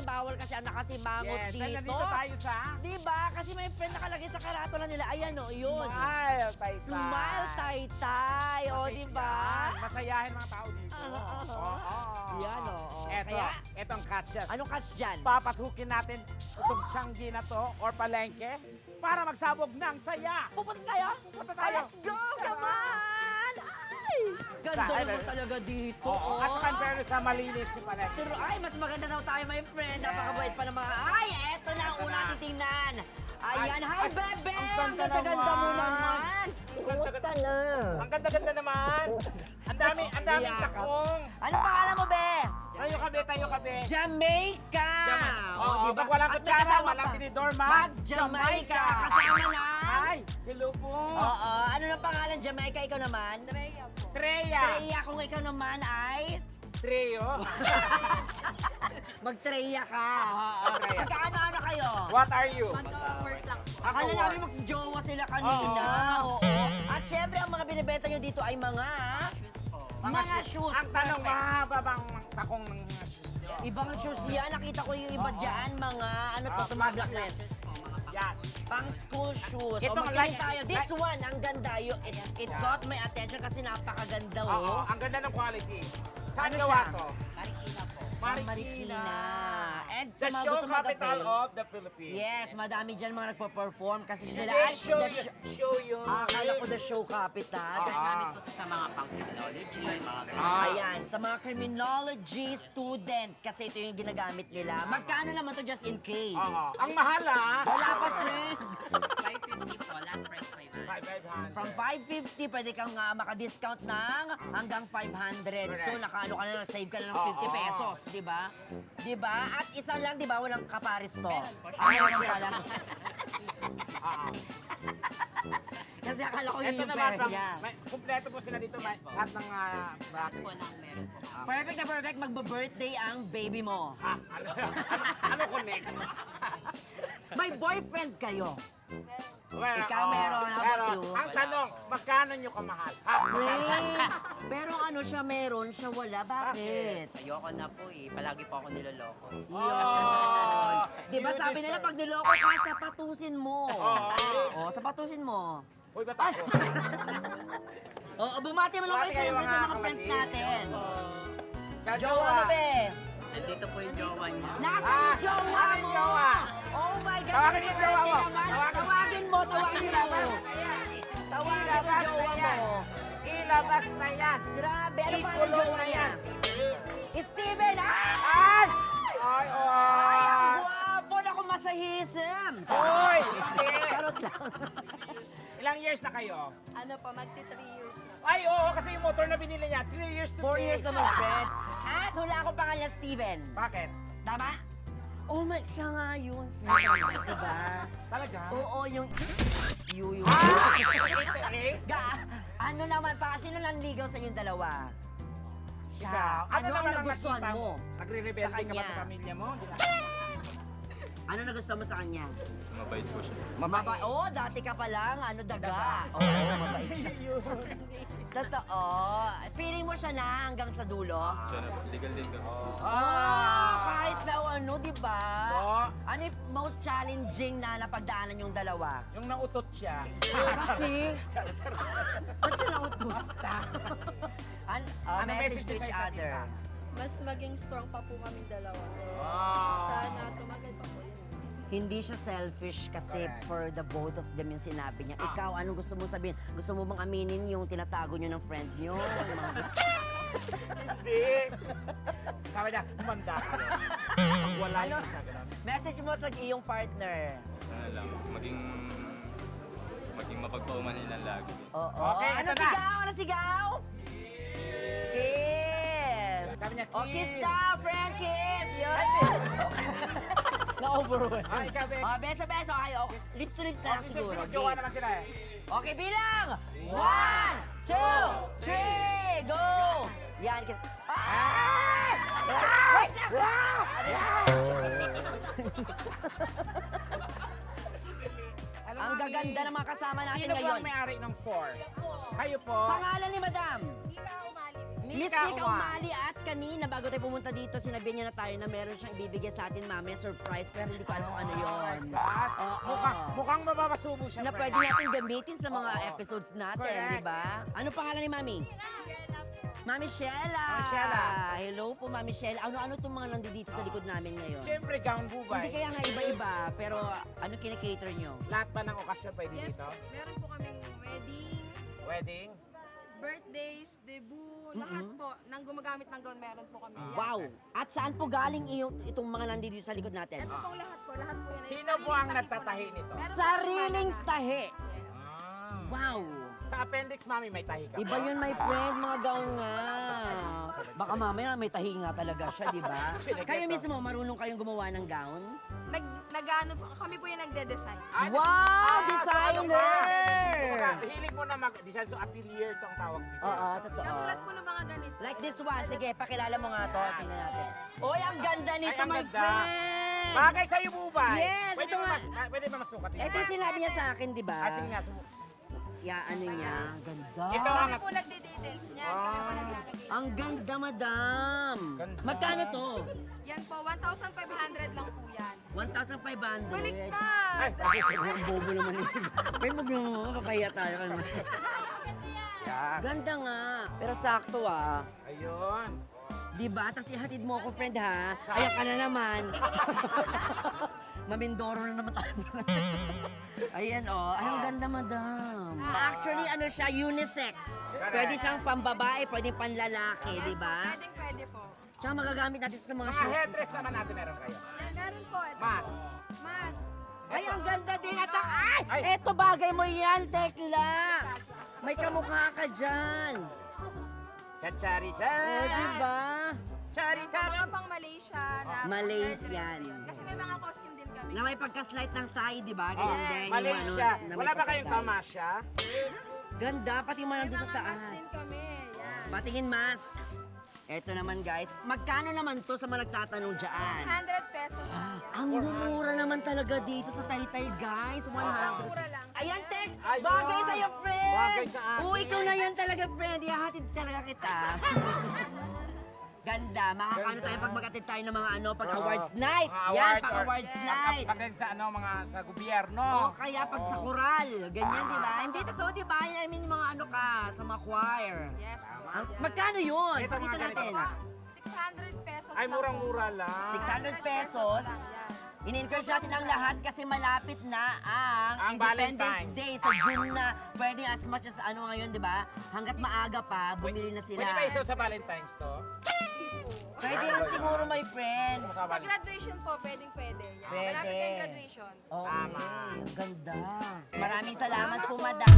bawal kasi ang nakasimangot Yes, dito. dahil nandito tayo sa Diba? Kasi may friend nakalagay sa karatula nila. Ayan o, yun. Smile, Taytay. Smile, Taytay. O, diba? Masayahin mga tao dito. Yan, oo. Eto, Kaya, etong catches. anong catch dyan? Papasukin natin itong tiyanggi na to or palengke para magsabog ng saya. Pupunta tayo? Pupunta tayo. Let's go! Come on! Ay! Ganda Sa- naman talaga dito. Oo, at saka pero sa malinis si palengke. Pero ay, mas maganda daw tayo, my friend. Napakabait pa ng mga... Ay, eto na ang Eto una na. titingnan. Ayan, Ay, hi, ay, bebe! ang Ang ganda ganda-ganda mo naman. naman. Kumusta na? Ang ganda-ganda naman. Ang daming Yakap. takong. Ano pangalan mo, be? Tayo kabe. Jamaica! Oo, diba? pag walang At may kutsara, kasama walang pa. tinidor, Mag-Jamaica! Kasama na. Ay, hello po. Oo, ano na pangalan, Jamaica? Ikaw naman? Treya. Treya, kung ikaw naman ay... Treyo. Mag-Treya ka. Oo, Treya. Magkaano-ano kayo? What are you? Akala namin mag-jowa sila kanina. Oo. At syempre, ang mga binibenta nyo dito ay mga shoes. Ang tanong, Perfect. mahaba bang takong ng mga shoes nyo? Ibang shoes yan. Nakita ko yung iba dyan. Mga, ano to, sa mga black line. Yan. Pang school shoes. Ito, O, magtingin like- tayo. This one, ang ganda. It got my attention kasi napakaganda, Oo, oh. ang ganda ng quality. Saan Ano gawa siya? to? Marikina po. Marikina. And The sa mga show gusto capital mag-avail, of the Philippines. yes, madami dyan mga nagpo-perform kasi sila Hindi, ay show yun. akala ko the show capital. Ah. Gamit po ito sa mga pang-criminology, mga Ayan, sa mga criminology student kasi ito yung ginagamit nila. Magkano naman to just in case? Oo. Ang mahal ah. Wala pa, friend. 550 po, last price 500. 500. From 550, pwede kang maka-discount ng hanggang 500. So, Correct. nakaano ka na, save ka na ng Oo. 50 pesos, di ba? Di ba? At isa lang, di ba, walang kaparis to. Meron po. Meron pala. Oo. Kasi akala ko yun Ito yung naman, pera niya. kumpleto po sila dito. Lahat ng bracket. Po ng meron po. Perfect na perfect, magbe-birthday ang baby mo. Ha? Ano connect? May boyfriend kayo. Well, Ikaw meron, how about pero you? Ang tanong, magkano nyo kamahal? Ha? Great! Pero ano siya meron, siya wala. Bakit? Ayoko na po eh. Palagi po ako niloloko. Yun. Di ba You sabi nila deserve. pag niloko ka, sapatusin mo. Oo, sapatusin mo. Uy, ba't ako? Oo, bumati mo lang kayo Bumati kayo, siyempre sa mga mga friends kapatid. natin. Jowa. Jowa mo, be. Nandito po yung jowa niya. Nasa Ah, yung jowa ano yung mo? jowa? Oh my gosh, Tawagin ang yung jowa swerte mo. naman. Tawagin. Tawagin mo. Tawagin mo yung jowa mo. Ilabas na yan. Grabe, ano pa ang Ikulong jowa na niya? yan. Steven, Ay! Ay, Ay, ang guwapo na kung masahism. Hoy! Hindi! Charot lang. Ilang years na kayo? Ano pa, magti 3 years na. Ay, oo, kasi yung motor na binili niya, 3 years to 4 years naman, friend. At hula ko pangalan Steven. Bakit? Tama? Oh my, siya nga yun. Diba? Talaga? Oo, yung you. Ah! Ano naman pa, sino nanligaw sa inyong dalawa? Siya. Ikaw, Ano ang naman nagustuhan nakita mo? Nagre-rebelde sa ka ba kanya? sa pamilya mo? Ano nagustuhan mo sa kanya? Mabait po siya. Mabait. Oo, dati ka pa lang, ano, daga. Oo, mabait siya. Totoo. Feeling mo siya na hanggang sa dulo? Siya na po. Legal din kami. Kahit na ano, di ba? Oo. Ano yung most challenging na napagdaanan yung dalawa? Yung nautot siya. Kasi, ba't siya nautos? Ano Message to message each sa isa't other. isa? Mas maging strong pa po kami dalawa. Wow. Sana tumagal pa po yun. Hindi siya selfish kasi Correct. for the both of them yung sinabi niya. Ah. Ikaw, anong gusto mo sabihin? Gusto mo bang aminin yung tinatago niyo ng friend niyo? Yung mga- Hindi. Sabi niya, humanda ka. Pag wala Ano? yung isa, ganun. Message mo sa iyong partner. Ano lang, maging mapagpauman nilang lagi. Oo. Okay, ano ito na. sigaw? Ano sigaw? Kiss! Sabi niya, O, kiss daw, friend, kiss! Yun! Na-overwhelm. Ah, ikaw, Beck. Beso-beso kayo. Lips to lips na lang siguro. Magjowa naman sila eh. Okay, bilang! 1, 2, 3, go! Yan, kiss. Ah! Wait lang! Ano Ang nga, gaganda ng mga kasama natin Sino po ngayon. ang may-ari ng 4? Kayo po. Pangalan ni Madam. Hindi ka umalim. Miss Nika Umali at kanina bago tayo pumunta dito, sinabi niya na tayo na meron siyang ibibigay sa atin mamaya surprise pero hindi ko alam kung ano yun. At Oo. mukhang mababasubo siya. Na pwede natin gamitin sa mga episodes natin, Correct. di ba? Ano pangalan ni Mami? Mami Shella! Mami Shella. Hello po, Mami Shella. Ano-ano itong mga nandito sa likod namin ngayon? Siyempre, gown Hindi bubay. kaya nga iba-iba, pero ano kinikater nyo? Lahat ba ng okasyon pwede Yes, dito? meron po kaming wedding, Wedding? birthdays, debut, lahat po. Nang gumagamit ng gown, meron po kami. Yan. Wow! At saan po galing itong mga nandito sa likod natin? Ito pong lahat po yan. ay Sino po ang sariling tahi nagtatahi po nito? namin. Meron po Sariling kaming tahi! Yes. Wow! Sa appendix, mami, may tahi ka. Iba yun, my friend, mga gown nga. Baka mamaya may tahi nga talaga siya, di ba? Kayo mismo, marunong kayong gumawa ng gown? Nag-ano po, kami po yung nagde-design. Wow! So Designer! kumbaga, hilig mo na mag-design, so atelier to ang tawag dito. Oo, totoo. Katulad po ng mga ganito. Like this one. Sige, pakilala mo nga to. Tingnan natin. Oy, ang ganda nito, ang my ganda. friend! Bagay sa'yo, bubay. Yes, Pwede ito mo nga. Pwede ba masukat Ito yung sinabi niya sa akin, di ba? Sige nga, subukan. Ya, ano niya? Ganda. Ito ang... Kami po nagde-details niyan. Kami po naglalagay. Ang ganda, madam. Ganda. Magkano to? Yan po, 1,500 lang po yan. 1,500. Baliktad! Ay, Ang bobo naman ito. Pero wag yung papahiya tayo. yan. Ganda nga. Pero sakto ah. Ayun. Di ba? Tapos ihatid mo ako, friend, ha? Ayan ka na naman. Mamindoro na naman tayo. Ayan, oh. Ay, ang ganda, madam. Actually, ano siya, unisex. Pwede siyang pambabae, pwede panlalaki, di Yes po, ba? pwedeng-pwede po. Tsaka magagamit natin sa mga Mga shoes. headdress naman natin meron kayo. Meron po. Ito. Mas. Mas. Ay, ang ganda din. At ay, Ay! eto bagay mo yan, Tekla. May kamukha ka dyan. Chachari-chan. O, di ba? Chari-chan. Mga pang Malaysia na Malaysian. din. Kasi may mga costume din kami. Na may pagka-slight ng thigh, di ba? Oh, Ganyan din. yung Malaysia. na may Wala ba kayong pagka-thigh. kamasya? Ganda, pati yung May nandun sa mga taas. mas din kami. Yan. Patingin mask. Eto naman guys, magkano naman to sa mga nagtatanong dyan? 100 pesos. Ang mura naman talaga dito sa Taytay guys, 100. Mura lang. Ayan, Tex! Ayun. Bagay sa'yo, friend! Bagay sa akin. Oo, ikaw na yan talaga, friend. Ihahatid talaga kita. Ganda. Makakano tayo pag mag-atid tayo ng mga ano, pag awards night. Mga Yan, awards pag or- awards night. Pag sa ano, mga sa gobyerno. O kaya pag sa koral. Ganyan, di ba? Hindi totoo, di ba? I mean, yung mga ano ka, sa mga choir. Yes po. Ang- yan. magkano yun? Ito, Pakita mga ganito natin. Po, 600 pesos Ay, lang murang-mura lang. 600 pesos. lang, yan. In-encourage natin ang lahat kasi malapit na ang Ang Independence Valentine's. Day sa June na pwede as much as ano ngayon, di ba? Hanggat maaga pa, bumili na sila. Pwede ba isa sa Valentine's to? Pwede rin siguro, my friend. Sa Sa Valentine's. graduation po, pwedeng-pwede. Yan. Pwede. Malapit na yung graduation. Okay, Tama. ang ganda. Maraming salamat po, madam.